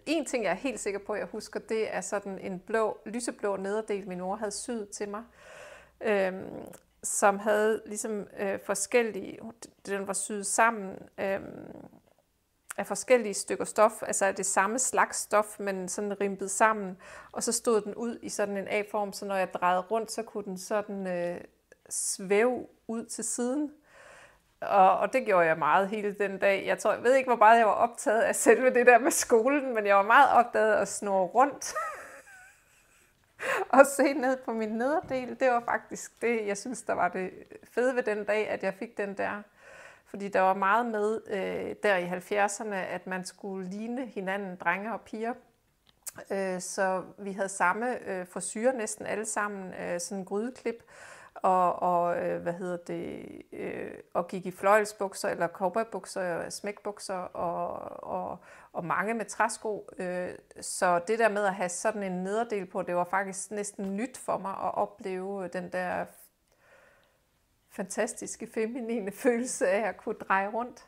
en ting, jeg er helt sikker på, jeg husker, det er sådan en lyseblå nederdel, min mor havde syet til mig, som havde ligesom forskellige, den var syet sammen af forskellige stykker stof, altså af det samme slags stof, men sådan rimpet sammen, og så stod den ud i sådan en A-form, så når jeg drejede rundt, så kunne den sådan svæve ud til siden. Og det gjorde jeg meget hele den dag. Jeg ved ikke, hvor meget jeg var optaget af selve det der med skolen, men jeg var meget optaget af at snurre rundt og se ned på min nederdel. Det var faktisk det, jeg synes, der var det fede ved den dag, at jeg fik den der. Fordi der var meget med der i 70'erne, at man skulle ligne hinanden, drenge og piger. Så vi havde samme frisyre næsten alle sammen, sådan en grydeklip. Og gik i fløjelsbukser eller cowboybukser, smækbukser og mange med træsko. Så det der med at have sådan en nederdel på, det var faktisk næsten nyt for mig at opleve den der fantastiske feminine følelse af at kunne dreje rundt.